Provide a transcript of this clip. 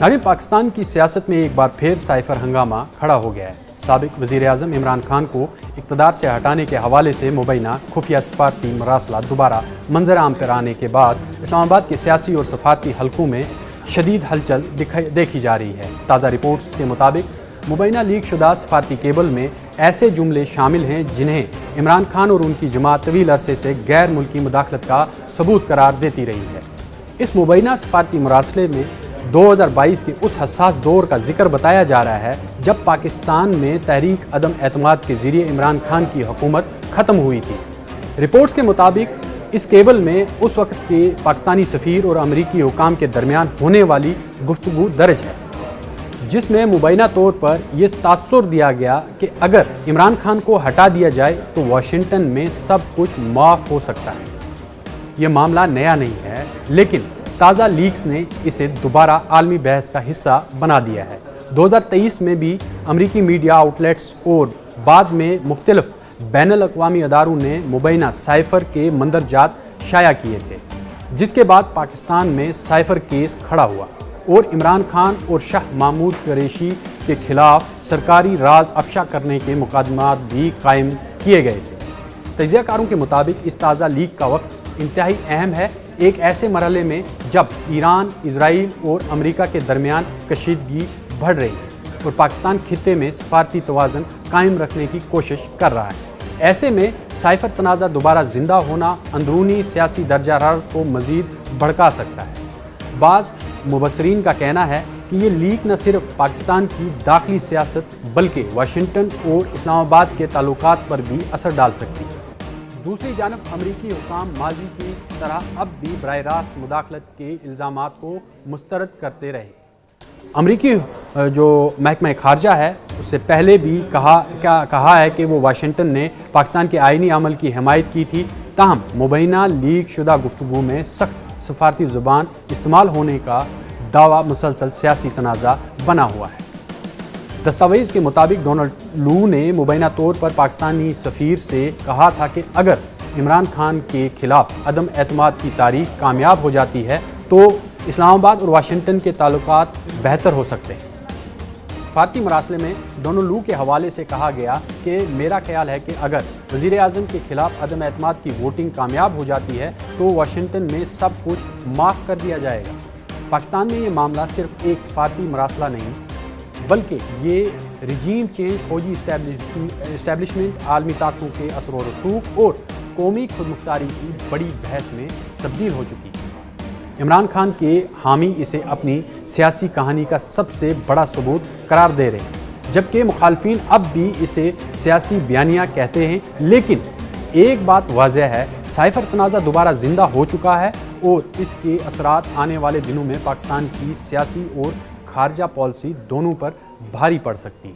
नाज़रीन, पाकिस्तान की सियासत में एक बार फिर साइफर हंगामा खड़ा हो गया है। साबिक वज़ीर आज़म इमरान खान को इक़्तिदार से हटाने के हवाले से मुबैना खुफिया सफारती मरासला दोबारा मंजर आम पर आने के बाद इस्लामाबाद के सियासी और सफारती हलकों में शदीद हलचल देखी जा रही है। ताज़ा रिपोर्ट्स के मुताबिक मुबैना लीक शुदा सफारती केबल में ऐसे जुमले शामिल हैं जिन्हें इमरान खान और उनकी जमात तवील अरसे से गैर मुल्की मुदाखलत का सबूत करार देती रही है। इस मुबैना सफारती मरासले में 2022 के उस हसास दौर का जिक्र बताया जा रहा है जब पाकिस्तान में तहरीक अदम एतमाद के ज़रिए इमरान खान की हुकूमत ख़त्म हुई थी। रिपोर्ट्स के मुताबिक इस केबल में उस वक्त के पाकिस्तानी सफ़ीर और अमरीकी हुकाम के दरमियान होने वाली गुफ्तगू दर्ज है, जिसमें मुबैना तौर पर यह तासुर दिया गया कि अगर इमरान खान को हटा दिया जाए तो वाशिंगटन में सब कुछ माफ़ हो सकता है। ये मामला नया नहीं है, लेकिन ताज़ा लीक्स ने इसे दोबारा आलमी बहस का हिस्सा बना दिया है। 2023 में भी अमरीकी मीडिया आउटलेट्स और बाद में मुख्तलिफ बैनुल अक़वामी अदारों ने मुबैना साइफर के मंदरजात शाया किए थे, जिसके बाद पाकिस्तान में साइफर केस खड़ा हुआ और इमरान खान और शाह महमूद कुरैशी के खिलाफ सरकारी राज अफशा करने के मुकदमात भी कायम किए गए थे। तजियाकारों के मुताबिक इस ताज़ा लीक का वक्त इंतहाई अहम है, एक ऐसे मरहले में जब ईरान, इजराइल और अमेरिका के दरमियान कशीदगी बढ़ रही है और पाकिस्तान खित्ते में सफारती तवाज़ुन कायम रखने की कोशिश कर रहा है। ऐसे में साइफर तनाज़ा दोबारा ज़िंदा होना अंदरूनी सियासी दर्जा हरारत को मज़ीद भड़का सकता है। बाज़ मुबस्सरीन का कहना है कि ये लीक न सिर्फ पाकिस्तान की दाखिली सियासत बल्कि वाशिंगटन और इस्लामाबाद के ताल्लुकात पर भी असर डाल सकती है। दूसरी जानब अमरीकी हुकाम माजी की तरह अब भी बराह रास्त मुदाखलत के इल्ज़ामात को मुस्तरद करते रहे। अमरीकी जो महकमा खारजा है उससे पहले भी कहा है कि वो वाशिंगटन ने पाकिस्तान के आईनी अमल की हिमायत की थी। ताहम मुबैना लीक शुदा गुफ्तगू में सख्त सफारती ज़ुबान इस्तेमाल होने का दावा मुसलसल सियासी तनाज़ा बना हुआ है। दस्तावेज़ के मुताबिक डोनाल्ड लू ने मुबैना तौर पर पाकिस्तानी सफ़ीर से कहा था कि अगर इमरान खान के खिलाफ अदम एतमाद की तारीख कामयाब हो जाती है तो इस्लामाबाद और वाशिंगटन के ताल्लुकात बेहतर हो सकते हैं। सफारती मरासले में डोनाल्ड लू के हवाले से कहा गया कि मेरा ख्याल है कि अगर वज़ीर आज़म के खिलाफ अदम एतमाद की वोटिंग कामयाब हो जाती है तो वाशिंगटन में सब कुछ माफ़ कर दिया जाएगा। पाकिस्तान में ये मामला सिर्फ एक सफारती मरासला नहीं बल्कि ये रिजीम चेंज, फौजी इस्टेब्लिशमेंट, आलमी ताकतों के असर व रसूख और कौमी खुदमुख्तारी की बड़ी बहस में तब्दील हो चुकी है। इमरान खान के हामी इसे अपनी सियासी कहानी का सबसे बड़ा सबूत करार दे रहे हैं, जबकि मुखालफिन अब भी इसे सियासी बयानिया कहते हैं। लेकिन एक बात वाज़ेह है, साइफर तनाज़ा दोबारा ज़िंदा हो चुका है और इसके असरात आने वाले दिनों में पाकिस्तान की सियासी और खारजा पॉलिसी दोनों पर भारी पड़ सकती है।